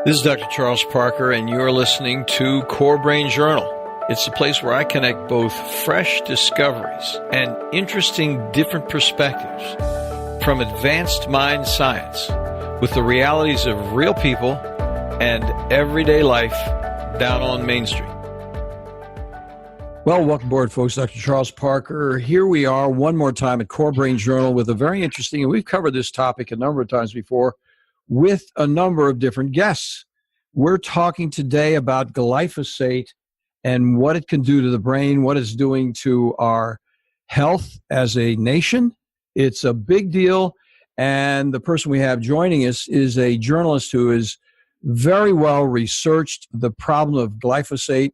This is Dr. Charles Parker, and you're listening to CoreBrain Journal. It's the place where I connect both fresh discoveries and interesting different perspectives from advanced mind science with the realities of real people and everyday life down on Main Street. Well, welcome aboard, folks. Dr. Charles Parker. Here we are one more time at CoreBrain Journal with a very interesting, and we've covered this topic a number of times before, with a number of different guests. We're talking today about glyphosate and what it can do to the brain, what it's doing to our health as a nation. It's a big deal, and the person we have joining us is a journalist who is very well researched the problem of glyphosate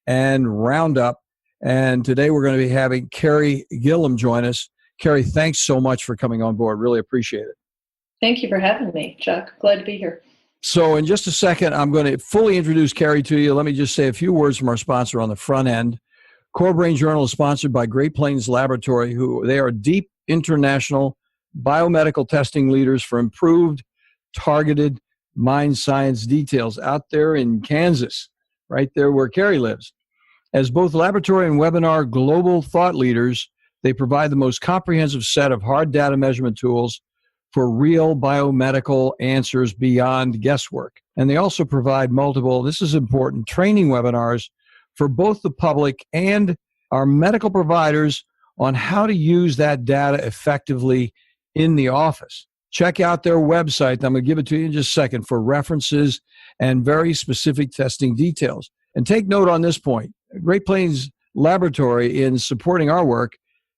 and Roundup. And today we're going to be having Carey Gillam join us. Carey, thanks so much for coming on board. Really appreciate it. Thank you for having me, Chuck. Glad to be here. So in just a second, I'm going to fully introduce Carey to you. Let me just say a few words from our sponsor on the front end. CoreBrain Journal is sponsored by Great Plains Laboratory, who they are deep international biomedical testing leaders for improved, targeted mind science details out there in Kansas, right there where Carey lives. As both laboratory and webinar global thought leaders, they provide the most comprehensive set of hard data measurement tools for real biomedical answers beyond guesswork. And they also provide multiple, this is important, training webinars for both the public and our medical providers on how to use that data effectively in the office. Check out their website. I'm going to give it to you in just a second for references and very specific testing details. And take note on this point. Great Plains Laboratory, in supporting our work,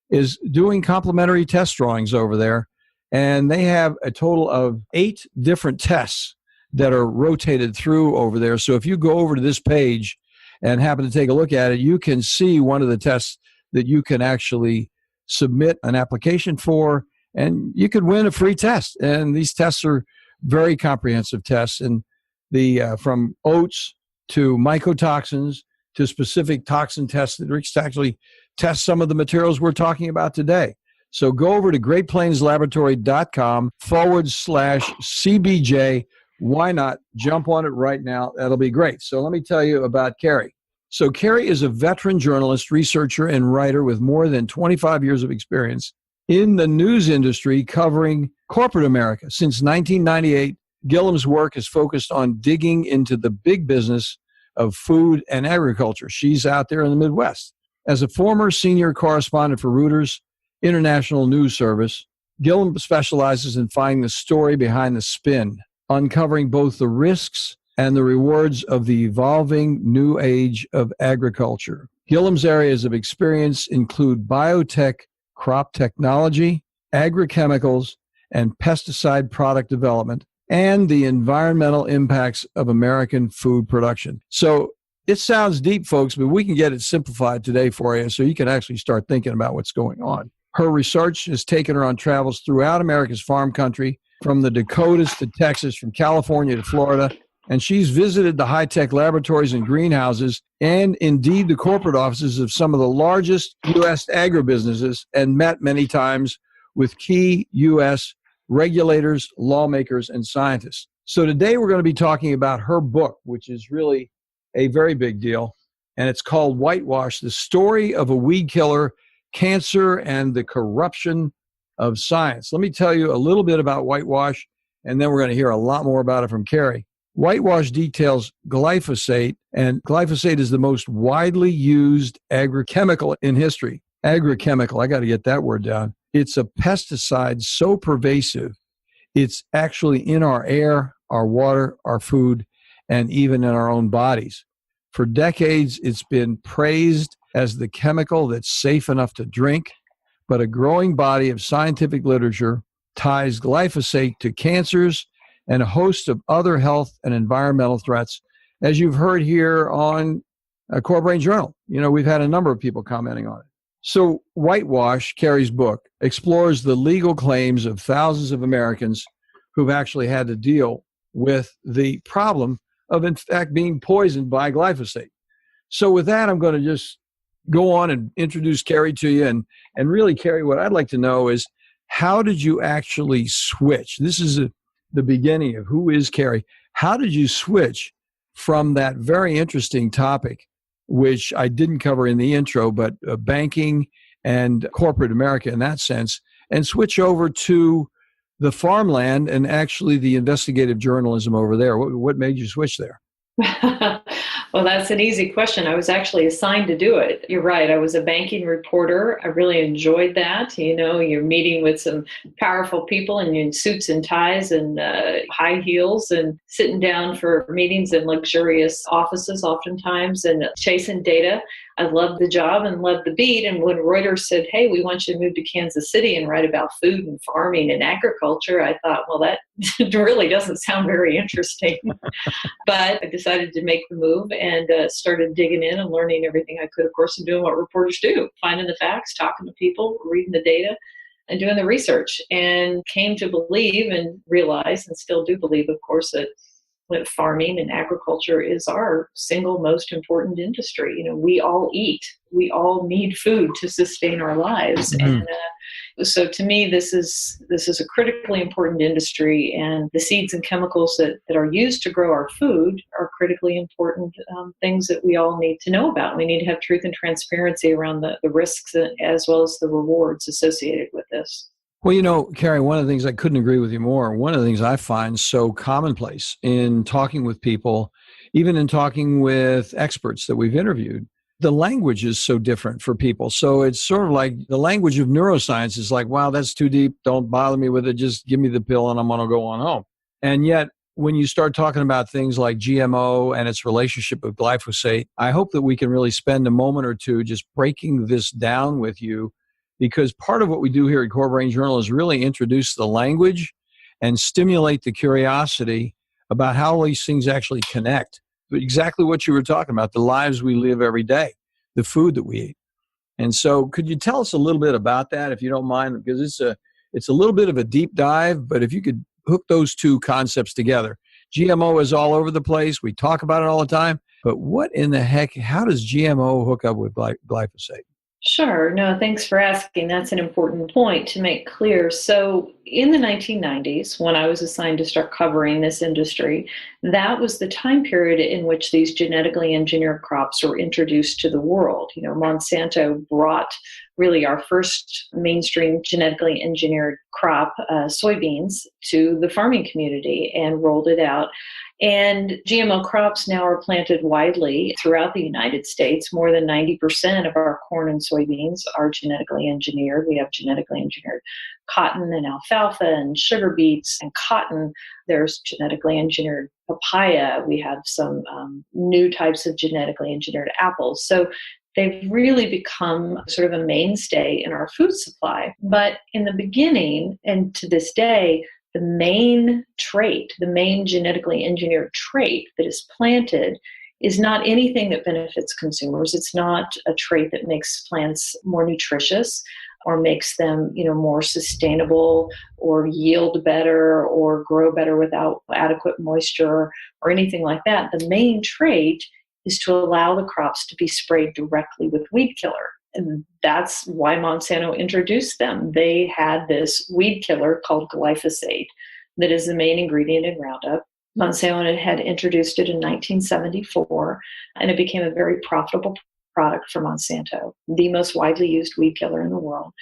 is doing complimentary test drawings over there. And they have a total of 8 different tests that are rotated through over there. So if you go over to this page and happen to take a look at it, you can see one of the tests that you can actually submit an application for, and you could win a free test. And these tests are very comprehensive tests, and the from oats to mycotoxins to specific toxin tests that actually test some of the materials we're talking about today. So go over to greatplainslaboratory.com/CBJ. Why not jump on it right now? That'll be great. So let me tell you about Carey. So Carey is a veteran journalist, researcher, and writer with more than 25 years of experience in the news industry covering corporate America. Since 1998, Gillam's work is focused on digging into the big business of food and agriculture. She's out there in the Midwest. As a former senior correspondent for Reuters International News Service, Gillam specializes in finding the story behind the spin, uncovering both the risks and the rewards of the evolving new age of agriculture. Gillam's areas of experience include biotech, crop technology, agrochemicals, and pesticide product development, and the environmental impacts of American food production. So it sounds deep, folks, but we can get it simplified today for you so you can actually start thinking about what's going on. Her research has taken her on travels throughout America's farm country, from the Dakotas to Texas, from California to Florida, and she's visited the high-tech laboratories and greenhouses and indeed the corporate offices of some of the largest U.S. agribusinesses and met many times with key U.S. regulators, lawmakers, and scientists. So today we're going to be talking about her book, which is really a very big deal, and it's called Whitewash, The Story of a Weed Killer, Cancer, and the Corruption of Science. Let me tell you a little bit about Whitewash, and then we're going to hear a lot more about it from Carey. Whitewash details glyphosate, and glyphosate is the most widely used agrochemical in history. Agrochemical, I got to get that word down. It's a pesticide so pervasive, it's actually in our air, our water, our food, and even in our own bodies. For decades, it's been praised as the chemical that's safe enough to drink, but a growing body of scientific literature ties glyphosate to cancers and a host of other health and environmental threats, as you've heard here on CoreBrain Journal. You know, we've had a number of people commenting on it. So Whitewash, Carey's book, explores the legal claims of thousands of Americans who've actually had to deal with the problem of, in fact, being poisoned by glyphosate. So with that, I'm going to just go on and introduce Carey to you. And really, Carey, what I'd like to know is, how did you actually switch? This is the beginning of who is Carey. How did you switch from that very interesting topic, which I didn't cover in the intro, but banking and corporate America in that sense, and switch over to the farmland and actually the investigative journalism over there? What made you switch there? Well, that's an easy question. I was actually assigned to do it. You're right. I was a banking reporter. I really enjoyed that. You're meeting with some powerful people and you're in suits and ties and high heels and sitting down for meetings in luxurious offices oftentimes and chasing data. I loved the job and loved the beat. And when Reuters said, hey, we want you to move to Kansas City and write about food and farming and agriculture, I thought, well, that really doesn't sound very interesting. But I decided to make the move and started digging in and learning everything I could, of course, and doing what reporters do, finding the facts, talking to people, reading the data, and doing the research. And came to believe and realize, and still do believe, of course, that farming and agriculture is our single most important industry. We all eat. We all need food to sustain our lives. Mm-hmm. And so to me, this is a critically important industry, and the seeds and chemicals that are used to grow our food are critically important things that we all need to know about. We need to have truth and transparency around the risks as well as the rewards associated with this. Well, Carey, one of the things I couldn't agree with you more, one of the things I find so commonplace in talking with people, even in talking with experts that we've interviewed, the language is so different for people. So it's sort of like the language of neuroscience is like, wow, that's too deep. Don't bother me with it. Just give me the pill and I'm going to go on home. And yet, when you start talking about things like GMO and its relationship with glyphosate, I hope that we can really spend a moment or two just breaking this down with you, because part of what we do here at CoreBrain Journal is really introduce the language and stimulate the curiosity about how these things actually connect. But exactly what you were talking about, the lives we live every day, the food that we eat. And so could you tell us a little bit about that, if you don't mind? Because it's a little bit of a deep dive, but if you could hook those two concepts together. GMO is all over the place. We talk about it all the time. But what in the heck, how does GMO hook up with glyphosate? Sure. No, thanks for asking. That's an important point to make clear. So in the 1990s, when I was assigned to start covering this industry, that was the time period in which these genetically engineered crops were introduced to the world. Monsanto brought really our first mainstream genetically engineered crop, soybeans, to the farming community and rolled it out. And GMO crops now are planted widely throughout the United States. More than 90% of our corn and soybeans are genetically engineered. We have genetically engineered cotton and alfalfa and sugar beets and cotton. There's genetically engineered papaya. We have some new types of genetically engineered apples. So they've really become sort of a mainstay in our food supply. But in the beginning and to this day, the main trait, the main genetically engineered trait that is planted is not anything that benefits consumers. It's not a trait that makes plants more nutritious or makes them, more sustainable or yield better or grow better without adequate moisture or anything like that. The main trait is to allow the crops to be sprayed directly with weed killer. And that's why Monsanto introduced them. They had this weed killer called glyphosate that is the main ingredient in Roundup. Monsanto had introduced it in 1974, and it became a very profitable product for Monsanto, the most widely used weed killer in the world.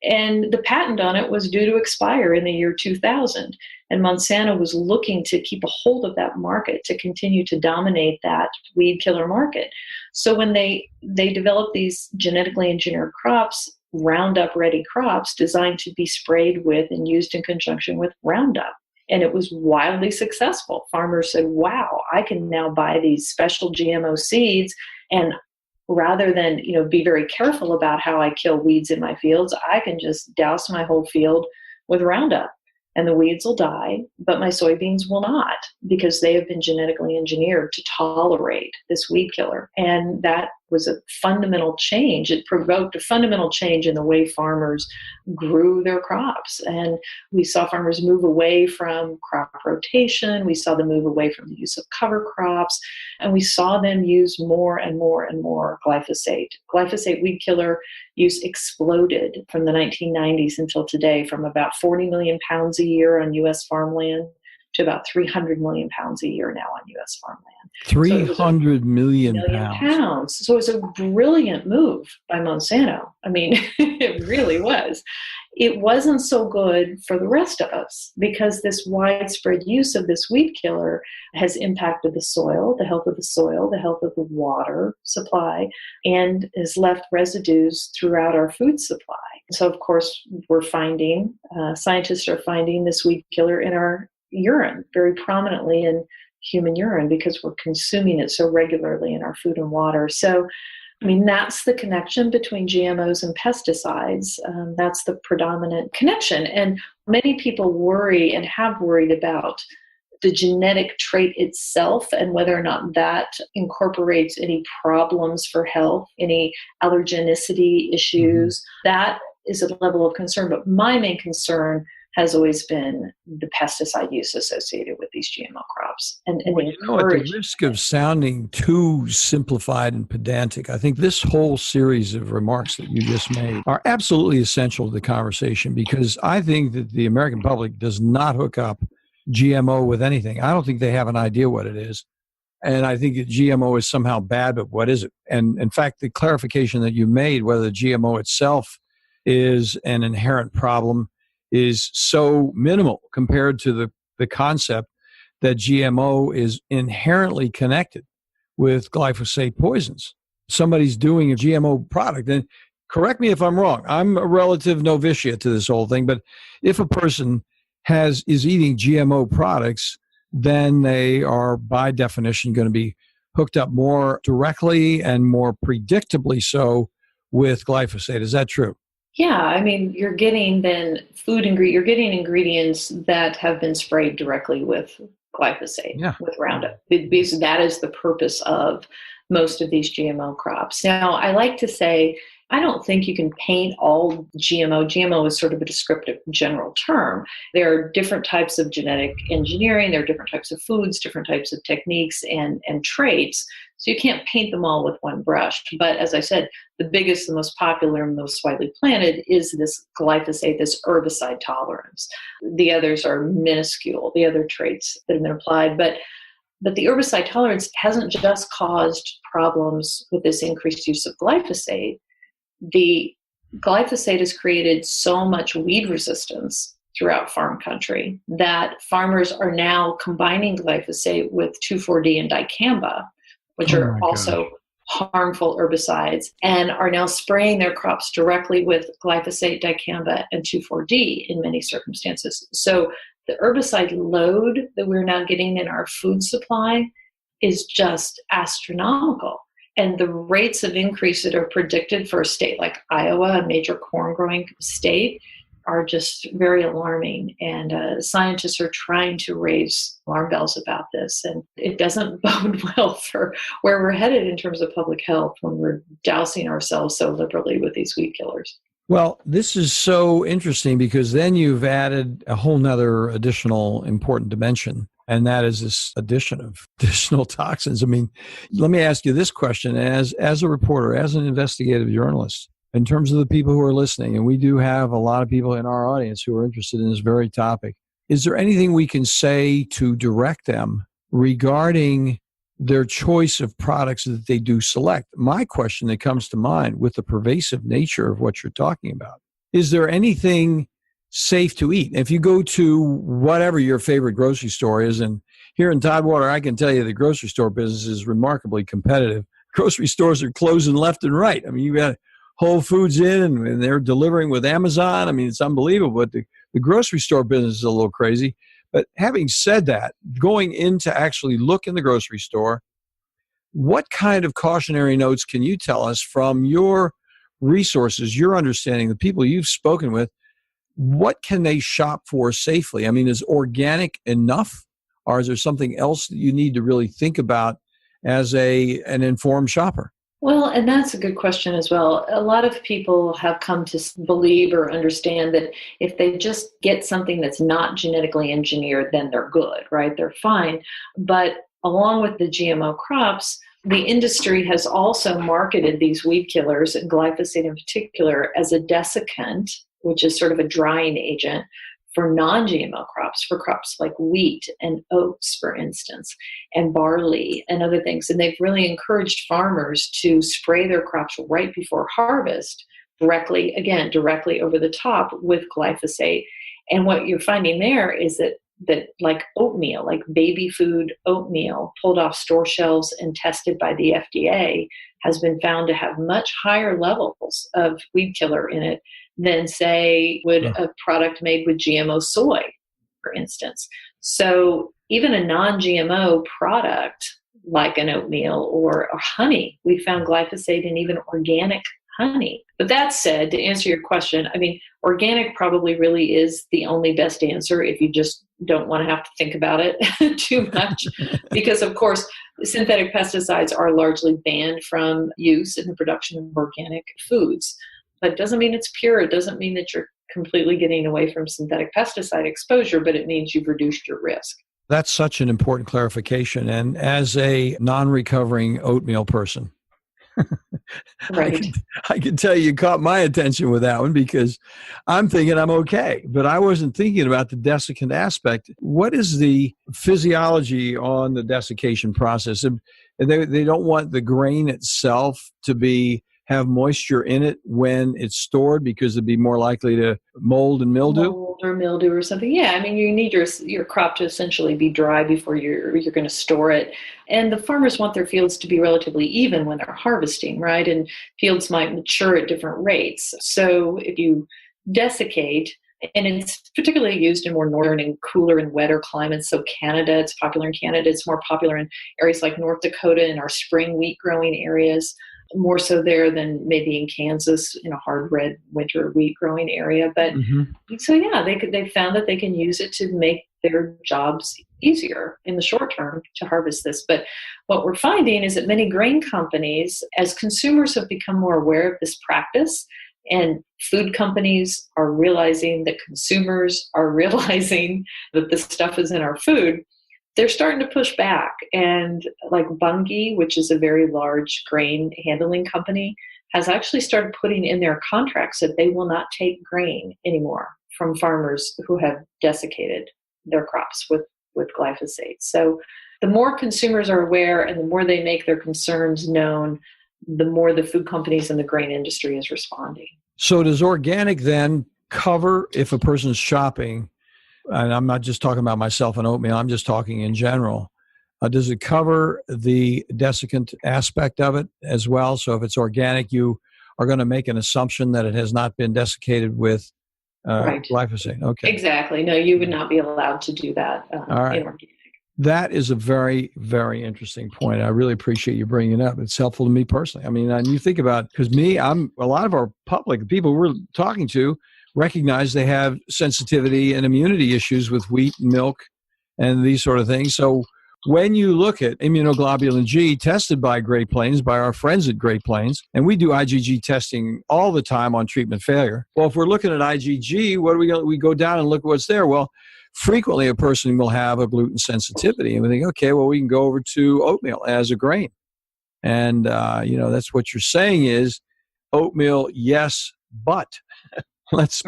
And the patent on it was due to expire in the year 2000. And Monsanto was looking to keep a hold of that market, to continue to dominate that weed killer market. So when they developed these genetically engineered crops, Roundup ready crops designed to be sprayed with and used in conjunction with Roundup. And it was wildly successful. Farmers said, wow, I can now buy these special GMO seeds, and rather than, be very careful about how I kill weeds in my fields, I can just douse my whole field with Roundup and the weeds will die, but my soybeans will not, because they have been genetically engineered to tolerate this weed killer. And that was a fundamental change. It provoked a fundamental change in the way farmers grew their crops. And we saw farmers move away from crop rotation. We saw them move away from the use of cover crops. And we saw them use more and more and more glyphosate. Glyphosate weed killer use exploded from the 1990s until today, from about 40 million pounds a year on U.S. farmland to about 300 million pounds a year now on U.S. farmland. 300 million pounds. So it was a brilliant move by Monsanto. I mean, it really was. It wasn't so good for the rest of us because this widespread use of this weed killer has impacted the soil, the health of the soil, the health of the water supply, and has left residues throughout our food supply. So, of course, scientists are finding this weed killer in our urine, very prominently in human urine, because we're consuming it so regularly in our food and water. So, I mean, that's the connection between GMOs and pesticides. That's the predominant connection. And many people worry and have worried about the genetic trait itself and whether or not that incorporates any problems for health, any allergenicity issues. That is a level of concern. But my main concern has always been the pesticide use associated with these GMO crops. And at the risk of sounding too simplified and pedantic, I think this whole series of remarks that you just made are absolutely essential to the conversation, because I think that the American public does not hook up GMO with anything. I don't think they have an idea what it is. And I think that GMO is somehow bad, but what is it? And in fact, the clarification that you made, whether the GMO itself is an inherent problem, is so minimal compared to the concept that GMO is inherently connected with glyphosate poisons. Somebody's doing a GMO product, and correct me if I'm wrong, I'm a relative novitiate to this whole thing, but if a person is eating GMO products, then they are by definition going to be hooked up more directly and more predictably so with glyphosate. Is that true? Yeah, I mean, you're getting then you're getting ingredients that have been sprayed directly with glyphosate, with Roundup, because that is the purpose of most of these GMO crops. Now, I like to say, I don't think you can paint all GMO. GMO is sort of a descriptive general term. There are different types of genetic engineering. There are different types of foods, different types of techniques and traits. So you can't paint them all with one brush. But as I said, the biggest, the most popular, and most widely planted is this glyphosate, this herbicide tolerance. The others are minuscule, the other traits that have been applied. But the herbicide tolerance hasn't just caused problems with this increased use of glyphosate. The glyphosate has created so much weed resistance throughout farm country that farmers are now combining glyphosate with 2,4-D and dicamba, which are also harmful herbicides, and are now spraying their crops directly with glyphosate, dicamba, and 2,4-D in many circumstances. So the herbicide load that we're now getting in our food supply is just astronomical. And the rates of increase that are predicted for a state like Iowa, a major corn-growing state, are just very alarming. And scientists are trying to raise alarm bells about this. And it doesn't bode well for where we're headed in terms of public health when we're dousing ourselves so liberally with these weed killers. Well, this is so interesting because then you've added a whole nother additional important dimension, and that is this addition of additional toxins. I mean, let me ask you this question as a reporter, as an investigative journalist, in terms of the people who are listening, and we do have a lot of people in our audience who are interested in this very topic. Is there anything we can say to direct them regarding their choice of products that they do select? My question that comes to mind with the pervasive nature of what you're talking about, is there anything safe to eat? If you go to whatever your favorite grocery store is, and here in Tidewater, I can tell you the grocery store business is remarkably competitive. Grocery stores are closing left and right. I mean, you've got Whole Foods in, and they're delivering with Amazon. I mean, it's unbelievable, but the grocery store business is a little crazy. But having said that, going in to actually look in the grocery store, what kind of cautionary notes can you tell us from your resources, your understanding, the people you've spoken with? What can they shop for safely? I mean, is organic enough, or is there something else that you need to really think about as an informed shopper? Well, and that's a good question as well. A lot of people have come to believe or understand that if they just get something that's not genetically engineered, then they're good, right? They're fine. But along with the GMO crops, the industry has also marketed these weed killers, and glyphosate in particular, as a desiccant, which is sort of a drying agent for non-GMO crops, for crops like wheat and oats, for instance, and barley and other things. And they've really encouraged farmers to spray their crops right before harvest, directly over the top with glyphosate. And what you're finding there is that like oatmeal, like baby food oatmeal pulled off store shelves and tested by the FDA has been found to have much higher levels of weed killer in it than, say, would a product made with GMO soy, for instance. So even a non-GMO product like an oatmeal or honey, we found glyphosate in even organic honey. But that said, to answer your question, I mean, organic probably really is the only best answer if you just don't want to have to think about it too much. Because, of course, synthetic pesticides are largely banned from use in the production of organic foods. But it doesn't mean it's pure. It doesn't mean that you're completely getting away from synthetic pesticide exposure, but it means you've reduced your risk. That's such an important clarification. And as a non-recovering oatmeal person, right. I can tell you caught my attention with that one because I'm thinking I'm okay, but I wasn't thinking about the desiccant aspect. What is the physiology on the desiccation process? They don't want the grain itself to have moisture in it when it's stored because it'd be more likely to mold and mildew? Mold or mildew or something. Yeah, I mean, you need your crop to essentially be dry before you're going to store it. And the farmers want their fields to be relatively even when they're harvesting, right? And fields might mature at different rates. So if you desiccate, and it's particularly used in more northern and cooler and wetter climates. So Canada, it's popular in Canada. It's more popular in areas like North Dakota in our spring wheat growing areas. More so there than maybe in Kansas in a hard red winter wheat growing area. But so yeah, they found that they can use it to make their jobs easier in the short term to harvest this. But what we're finding is that many grain companies, as consumers have become more aware of this practice, and food companies are realizing that consumers are realizing that this stuff is in our food, they're starting to push back. And like Bunge, which is a very large grain handling company, has actually started putting in their contracts that they will not take grain anymore from farmers who have desiccated their crops with glyphosate. So the more consumers are aware and the more they make their concerns known, the more the food companies and the grain industry is responding. So does organic then cover, if a person's shopping, and I'm not just talking about myself and oatmeal, I'm just talking in general, does it cover the desiccant aspect of it as well? So if it's organic, you are going to make an assumption that it has not been desiccated with glyphosate. Okay. Exactly. No, you would not be allowed to do that All right. in organic. That is a very, very interesting point. I really appreciate you bringing it up. It's helpful to me personally. I mean, and you think about, because a lot of our public, the people we're talking to, recognize they have sensitivity and immunity issues with wheat and milk and these sort of things. So when you look at immunoglobulin G tested by Great Plains, by our friends at Great Plains, and we do IgG testing all the time on treatment failure. Well, if we're looking at IgG, what do we go down and look at what's there? Well, frequently a person will have a gluten sensitivity. And we think, okay, well, we can go over to oatmeal as a grain. And, that's what you're saying is oatmeal, yes, but let's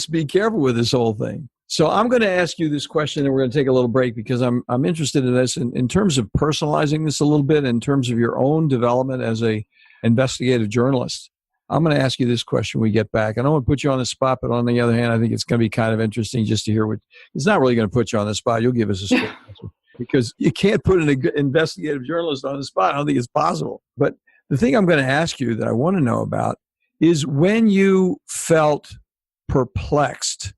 be careful with this whole thing. So I'm going to ask you this question, and we're going to take a little break because I'm interested in this in terms of personalizing this a little bit, in terms of your own development as a investigative journalist. I'm going to ask you this question when we get back. I don't want to put you on the spot, but on the other hand, I think it's going to be kind of interesting just to hear it's not really going to put you on the spot. You'll give us a straight answer because you can't put an investigative journalist on the spot. I don't think it's possible. But the thing I'm going to ask you that I want to know about is when you felt perplexed,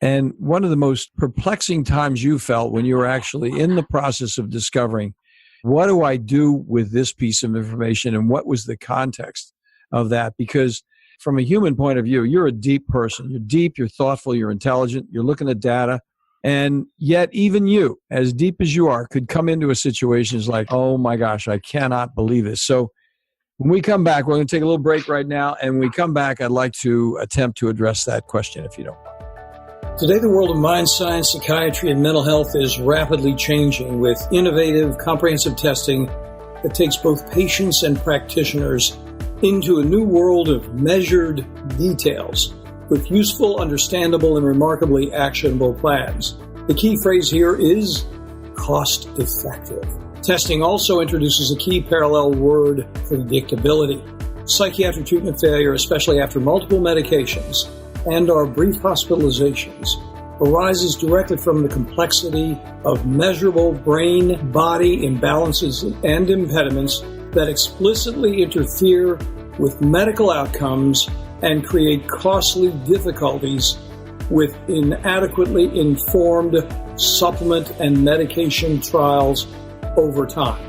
and one of the most perplexing times you felt when you were actually in the process of discovering, what do I do with this piece of information, and what was the context of that? Because from a human point of view, you're a deep person. You're deep, you're thoughtful, you're intelligent, you're looking at data. And yet even you, as deep as you are, could come into a situation that's like, oh my gosh, I cannot believe this. So when we come back, we're going to take a little break right now. And when we come back, I'd like to attempt to address that question, if you don't mind. Today, the world of mind science, psychiatry, and mental health is rapidly changing with innovative, comprehensive testing that takes both patients and practitioners into a new world of measured details with useful, understandable, and remarkably actionable plans. The key phrase here is cost-effective. Testing also introduces a key parallel word, predictability. Psychiatric treatment failure, especially after multiple medications and/or brief hospitalizations, arises directly from the complexity of measurable brain-body imbalances and impediments that explicitly interfere with medical outcomes and create costly difficulties with inadequately informed supplement and medication trials over time.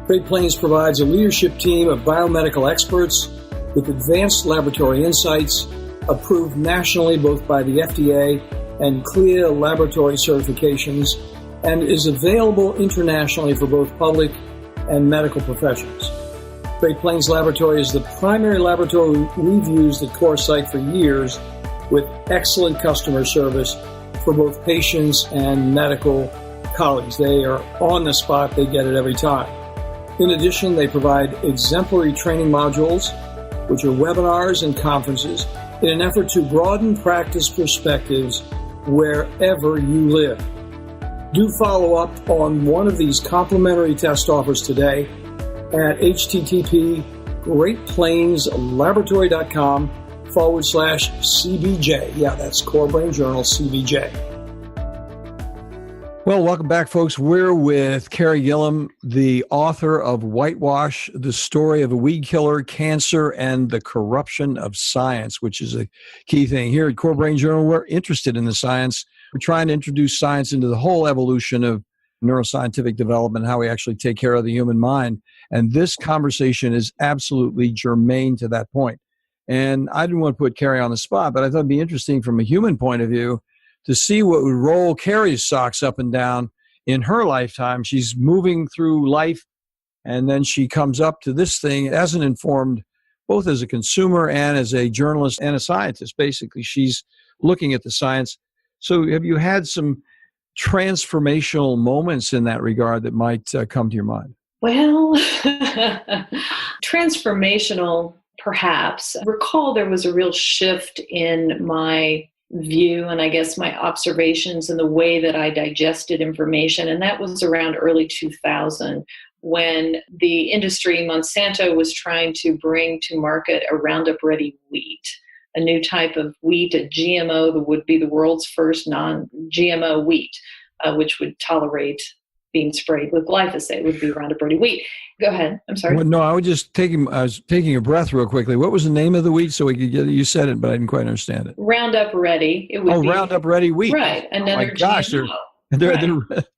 Great Plains provides a leadership team of biomedical experts with advanced laboratory insights, approved nationally both by the FDA and CLIA laboratory certifications, and is available internationally for both public and medical professions. Great Plains Laboratory is the primary laboratory we've used at CoreSite for years, with excellent customer service for both patients and medical colleagues. They are on the spot. They get it every time. In addition, they provide exemplary training modules, which are webinars and conferences, in an effort to broaden practice perspectives wherever you live. Do follow up on one of these complimentary test offers today at http://greatplainslaboratory.com/CBJ. Yeah, that's CoreBrain Journal CBJ. Well, welcome back, folks. We're with Carey Gillam, the author of Whitewash, the story of a weed killer, cancer, and the corruption of science, which is a key thing. Here at CoreBrain Journal, we're interested in the science. We're trying to introduce science into the whole evolution of neuroscientific development, how we actually take care of the human mind. And this conversation is absolutely germane to that point. And I didn't want to put Carey on the spot, but I thought it'd be interesting from a human point of view to see what would roll Carey's socks up and down in her lifetime. She's moving through life, and then she comes up to this thing as an informed, both as a consumer and as a journalist and a scientist. Basically, she's looking at the science. So have you had some transformational moments in that regard that might come to your mind? Well, transformational, perhaps. Recall there was a real shift in my view and I guess my observations and the way that I digested information. And that was around early 2000 when the industry, Monsanto, was trying to bring to market a Roundup Ready wheat, a new type of wheat, a GMO that would be the world's first non-GMO wheat, which would tolerate being sprayed with glyphosate, would be Roundup Ready wheat. Go ahead. I'm sorry. Well, no, I was taking a breath real quickly. What was the name of the wheat so we could get it? You said it, but I didn't quite understand it. Roundup Ready. It would be Roundup Ready wheat. Right. Another GMO.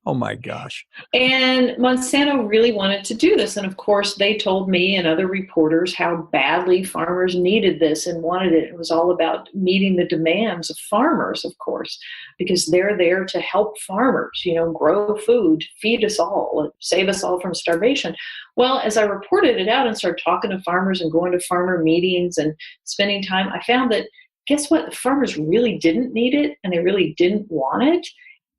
Oh my gosh. And Monsanto really wanted to do this. And of course, they told me and other reporters how badly farmers needed this and wanted it. It was all about meeting the demands of farmers, of course, because they're there to help farmers, grow food, feed us all, save us all from starvation. Well, as I reported it out and started talking to farmers and going to farmer meetings and spending time, I found that, guess what? The farmers really didn't need it and they really didn't want it.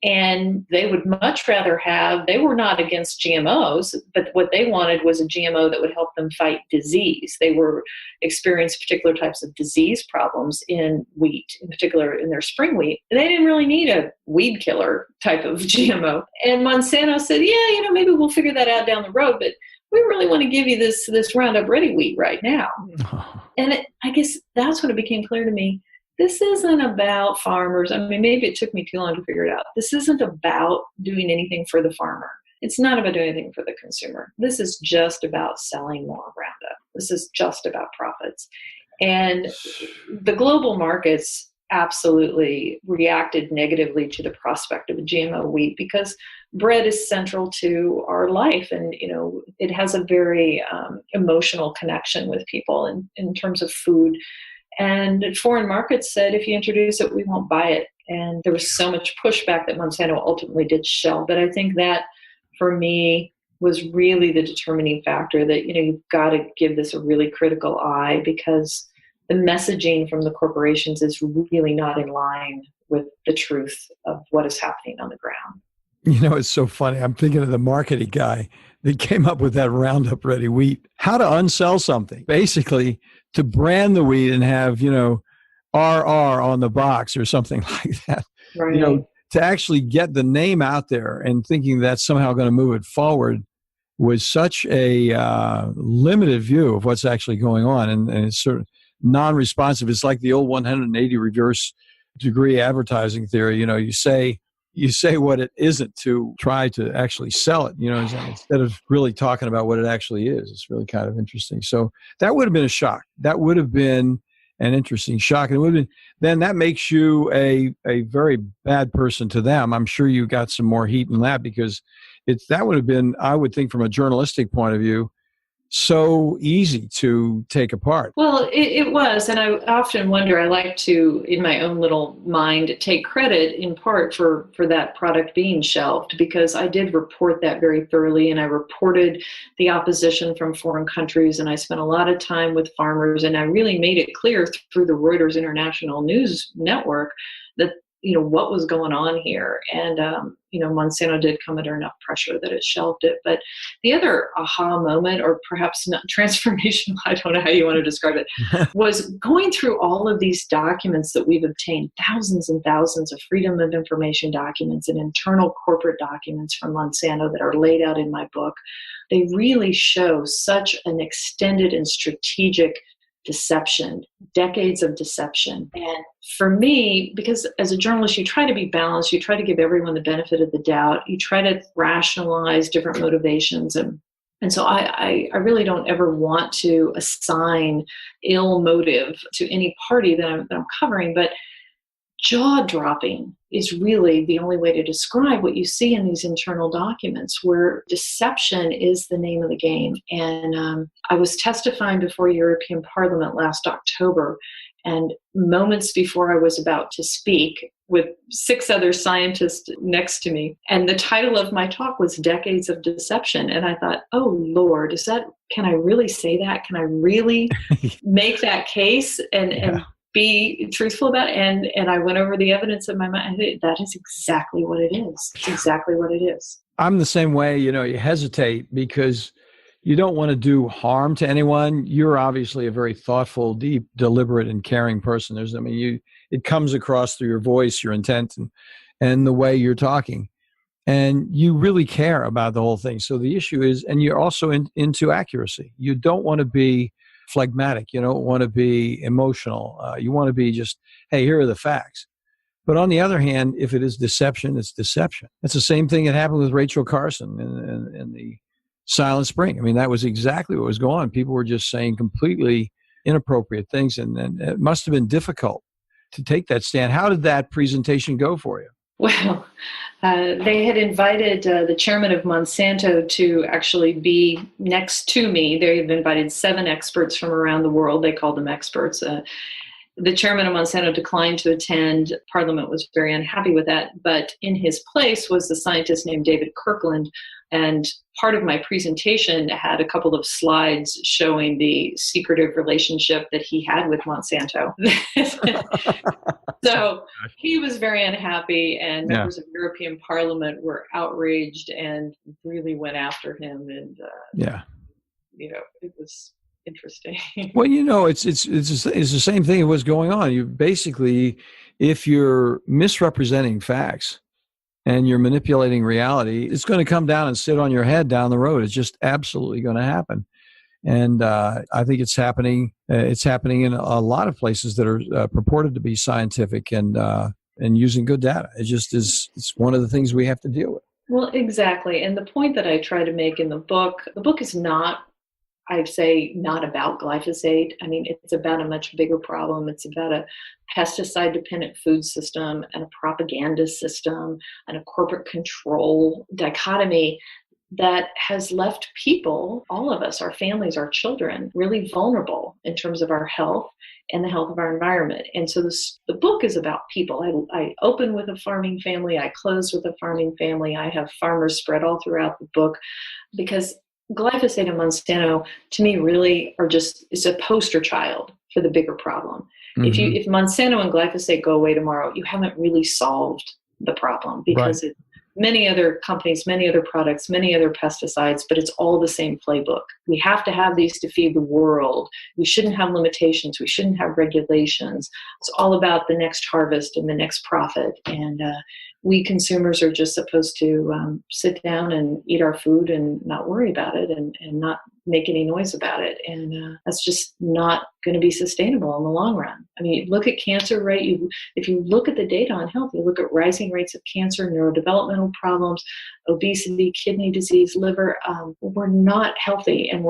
And they would much rather they were not against GMOs, but what they wanted was a GMO that would help them fight disease. They were experiencing particular types of disease problems in wheat, in particular in their spring wheat. And they didn't really need a weed killer type of GMO. And Monsanto said, yeah, maybe we'll figure that out down the road, but we really want to give you this Roundup Ready wheat right now. And I guess that's when it became clear to me, this isn't about farmers. I mean, maybe it took me too long to figure it out. This isn't about doing anything for the farmer. It's not about doing anything for the consumer. This is just about selling more Roundup. This is just about profits. And the global markets absolutely reacted negatively to the prospect of a GMO wheat because bread is central to our life. And, it has a very emotional connection with people in terms of food. And foreign markets said, if you introduce it, we won't buy it. And there was so much pushback that Monsanto ultimately did shelve. But I think that, for me, was really the determining factor that, you've got to give this a really critical eye because the messaging from the corporations is really not in line with the truth of what is happening on the ground. It's so funny. I'm thinking of the marketing guy that came up with that Roundup Ready wheat. How to unsell something. Basically, to brand the wheat and have, RR on the box or something like that. Right. To actually get the name out there and thinking that's somehow going to move it forward was such a limited view of what's actually going on. And it's sort of non-responsive. It's like the old 180 reverse degree advertising theory. You say what it isn't to try to actually sell it, instead of really talking about what it actually is. It's really kind of interesting. So that would have been a shock. That would have been an interesting shock. And it would have been, then that makes you a very bad person to them. I'm sure you got some more heat in that because that would have been, I would think from a journalistic point of view, so easy to take apart. Well, it was. And I often wonder, I like to, in my own little mind, take credit in part for that product being shelved, because I did report that very thoroughly, and I reported the opposition from foreign countries, and I spent a lot of time with farmers, and I really made it clear through the Reuters International News Network that what was going on here. And, Monsanto did come under enough pressure that it shelved it. But the other aha moment, or perhaps not transformation, I don't know how you want to describe it, was going through all of these documents that we've obtained, thousands and thousands of Freedom of Information documents and internal corporate documents from Monsanto that are laid out in my book. They really show such an extended and strategic deception, decades of deception. And for me, because as a journalist, you try to be balanced, you try to give everyone the benefit of the doubt, you try to rationalize different motivations. And so I really don't ever want to assign ill motive to any party that I'm covering, but jaw-dropping is really the only way to describe what you see in these internal documents, where deception is the name of the game. And I was testifying before European Parliament last October, and moments before I was about to speak with 6 other scientists next to me, and the title of my talk was Decades of Deception. And I thought, oh Lord, can I really say that? Can I really make that case and be truthful about it? And I went over the evidence in my mind. That is exactly what it is. It's exactly what it is. I'm the same way. You hesitate because you don't want to do harm to anyone. You're obviously a very thoughtful, deep, deliberate, and caring person. It comes across through your voice, your intent, and the way you're talking. And you really care about the whole thing. So the issue is, and you're also into accuracy. You don't want to be phlegmatic. You don't want to be emotional. You want to be just, hey, here are the facts. But on the other hand, if it is deception, it's deception. It's the same thing that happened with Rachel Carson in the Silent Spring. I mean, that was exactly what was going on. People were just saying completely inappropriate things, and it must have been difficult to take that stand. How did that presentation go for you? Well, they had invited the chairman of Monsanto to actually be next to me. They had invited 7 experts from around the world. They called them experts. The chairman of Monsanto declined to attend. Parliament was very unhappy with that. But in his place was the scientist named David Kirkland. And part of my presentation had a couple of slides showing the secretive relationship that he had with Monsanto. So he was very unhappy, and members of European Parliament were outraged and really went after him. And, it was interesting. Well, it's the same thing that was going on. You basically, if you're misrepresenting facts and you're manipulating reality, it's going to come down and sit on your head down the road. It's just absolutely going to happen. And I think it's happening. It's happening in a lot of places that are purported to be scientific and using good data. It just is. It's one of the things we have to deal with. Well, exactly. And the point that I try to make in the book is not, I'd say, not about glyphosate. I mean, it's about a much bigger problem. It's about a pesticide-dependent food system and a propaganda system and a corporate control dichotomy that has left people, all of us, our families, our children, really vulnerable in terms of our health and the health of our environment. And so the book is about people. I open with a farming family. I close with a farming family. I have farmers spread all throughout the book, because glyphosate and Monsanto, to me, really is a poster child for the bigger problem. Mm-hmm. If Monsanto and glyphosate go away tomorrow, you haven't really solved the problem, because many other companies, many other products, many other pesticides, but it's all the same playbook. We have to have these to feed the world. We shouldn't have limitations. We shouldn't have regulations. It's all about the next harvest and the next profit. And we consumers are just supposed to sit down and eat our food and not worry about it and not make any noise about it. And that's just not going to be sustainable in the long run. I mean, look at cancer rate. If you look at the data on health, you look at rising rates of cancer, neurodevelopmental problems, obesity, kidney disease, liver. We're not healthy, and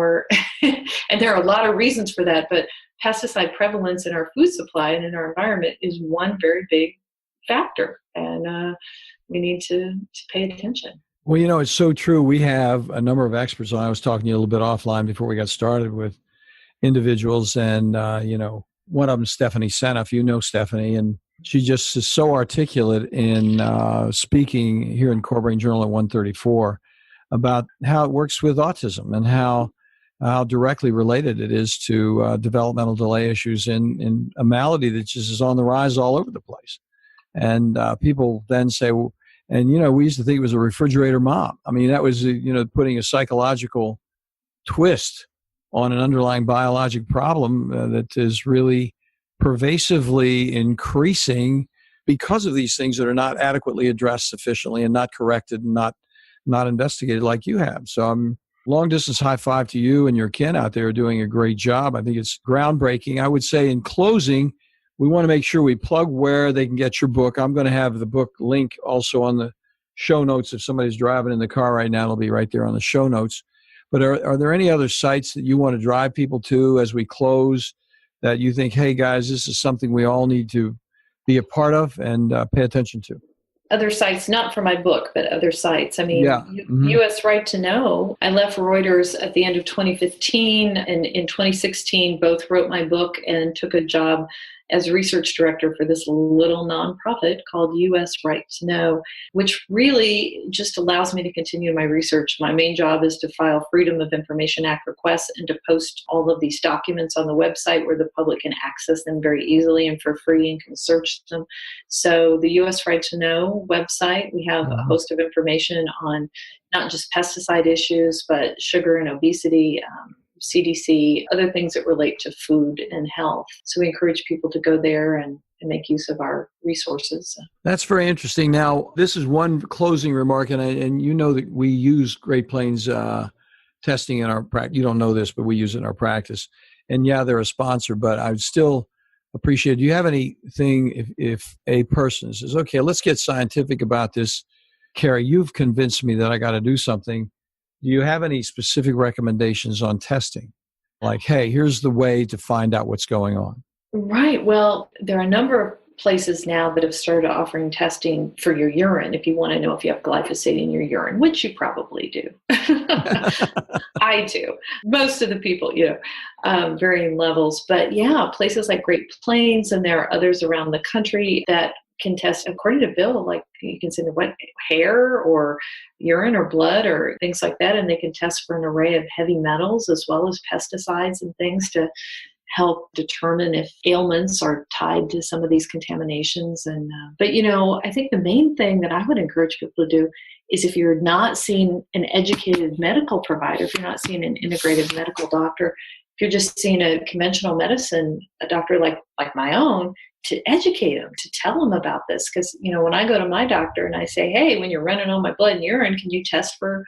and there are a lot of reasons for that. But pesticide prevalence in our food supply and in our environment is one very big factor, and we need to pay attention. Well, it's so true. We have a number of experts on. I was talking to you a little bit offline before we got started with individuals, and one of them, Stephanie Seneff. You know Stephanie, and she just is so articulate in speaking here in CoreBrain Journal at 134 about how it works with autism and how directly related it is to developmental delay issues in a malady that just is on the rise all over the place. And people then say, well, and, we used to think it was a refrigerator mom. I mean, that was, putting a psychological twist on an underlying biologic problem that is really pervasively increasing because of these things that are not adequately addressed sufficiently and not corrected and not investigated like you have. So long distance high five to you and your kin out there doing a great job. I think it's groundbreaking. I would say in closing, we want to make sure we plug where they can get your book. I'm going to have the book link also on the show notes. If somebody's driving in the car right now, it'll be right there on the show notes. But are there any other sites that you want to drive people to as we close that you think, hey, guys, this is something we all need to be a part of and pay attention to? Other sites, not for my book, but other sites. I mean, yeah. U.S. Right to Know. I left Reuters at the end of 2015, and in 2016, both wrote my book and took a job as research director for this little nonprofit called U.S. Right to Know, which really just allows me to continue my research. My main job is to file Freedom of Information Act requests and to post all of these documents on the website where the public can access them very easily and for free and can search them. So the U.S. Right to Know website, we have a host of information on not just pesticide issues, but sugar and obesity, CDC, other things that relate to food and health. So we encourage people to go there and make use of our resources. That's very interesting. Now, this is one closing remark, and you know that we use Great Plains testing in our practice. You don't know this, but we use it in our practice. And yeah, they're a sponsor, but I would still appreciate, do you have anything if a person says, okay, let's get scientific about this. Carey, you've convinced me that I got to do something. Do you have any specific recommendations on testing? Like, hey, here's the way to find out what's going on. Right. Well, there are a number of places now that have started offering testing for your urine if you want to know if you have glyphosate in your urine, which you probably do. I do. Most of the people, varying levels. But yeah, places like Great Plains, and there are others around the country that can test according to bill, like you can send wet hair or urine or blood or things like that, and they can test for an array of heavy metals as well as pesticides and things to help determine if ailments are tied to some of these contaminations. And but I think the main thing that I would encourage people to do is, if you're not seeing an educated medical provider, if you're not seeing an integrative medical doctor, if you're just seeing a conventional medicine, a doctor like my own, to educate them, to tell them about this. Because, when I go to my doctor and I say, hey, when you're running on my blood and urine, can you test for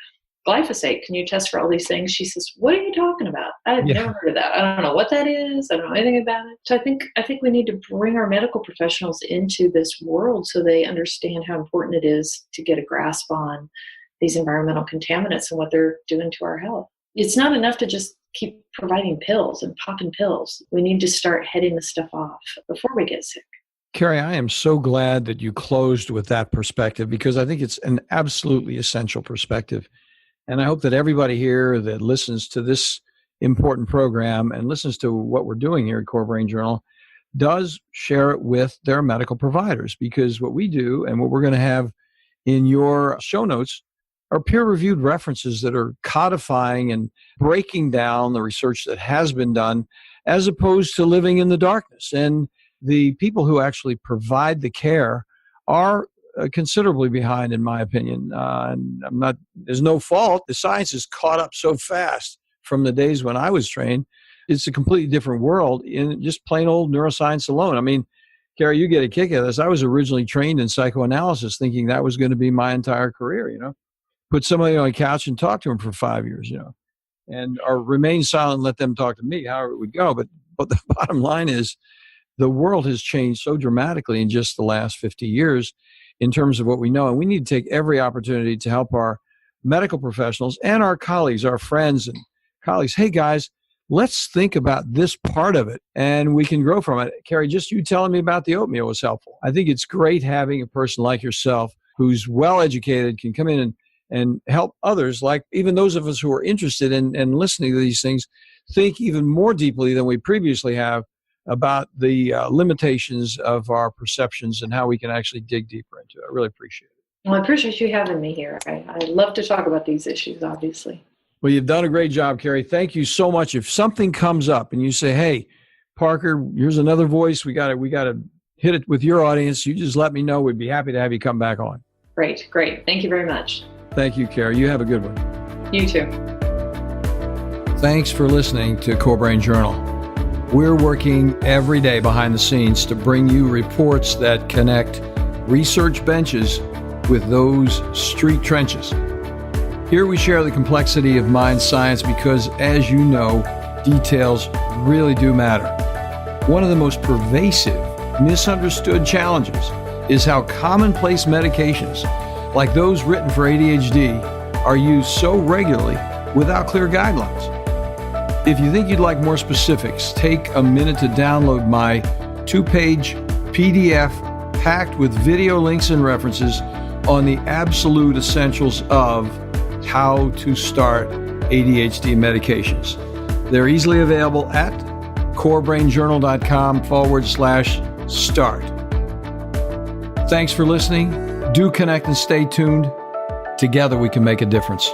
glyphosate? Can you test for all these things? She says, what are you talking about? I've never heard of that. I don't know what that is. I don't know anything about it. So I think we need to bring our medical professionals into this world so they understand how important it is to get a grasp on these environmental contaminants and what they're doing to our health. It's not enough to just keep providing pills and popping pills. We need to start heading the stuff off before we get sick. Carey, I am so glad that you closed with that perspective, because I think it's an absolutely essential perspective. And I hope that everybody here that listens to this important program and listens to what we're doing here at CoreBrain Journal does share it with their medical providers, because what we do and what we're going to have in your show notes are peer-reviewed references that are codifying and breaking down the research that has been done, as opposed to living in the darkness. And the people who actually provide the care are considerably behind, in my opinion. And there's no fault. The science has caught up so fast from the days when I was trained. It's a completely different world in just plain old neuroscience alone. I mean, Carey, you get a kick out of this. I was originally trained in psychoanalysis, thinking that was going to be my entire career, Put somebody on a couch and talk to them for 5 years, or remain silent and let them talk to me, however it would go. But the bottom line is the world has changed so dramatically in just the last 50 years in terms of what we know. And we need to take every opportunity to help our medical professionals and our colleagues, our friends and colleagues. Hey, guys, let's think about this part of it and we can grow from it. Carey, just you telling me about the oatmeal was helpful. I think it's great having a person like yourself who's well-educated, can come in and help others, like even those of us who are interested in listening to these things, think even more deeply than we previously have about the limitations of our perceptions and how we can actually dig deeper into it. I really appreciate it. Well, I appreciate you having me here. I love to talk about these issues, obviously. Well, you've done a great job, Carey. Thank you so much. If something comes up and you say, hey, Parker, here's another voice, we got to hit it with your audience, you just let me know. We'd be happy to have you come back on. Great. Thank you very much. Thank you, Carey. You have a good one. You too. Thanks for listening to CoreBrain Journal. We're working every day behind the scenes to bring you reports that connect research benches with those street trenches. Here we share the complexity of mind science because, as you know, details really do matter. One of the most pervasive, misunderstood challenges is how commonplace medications, like those written for ADHD, are used so regularly without clear guidelines. If you think you'd like more specifics, take a minute to download my 2-page PDF packed with video links and references on the absolute essentials of how to start ADHD medications. They're easily available at CoreBrainJournal.com/start. Thanks for listening. Do connect and stay tuned. Together we can make a difference.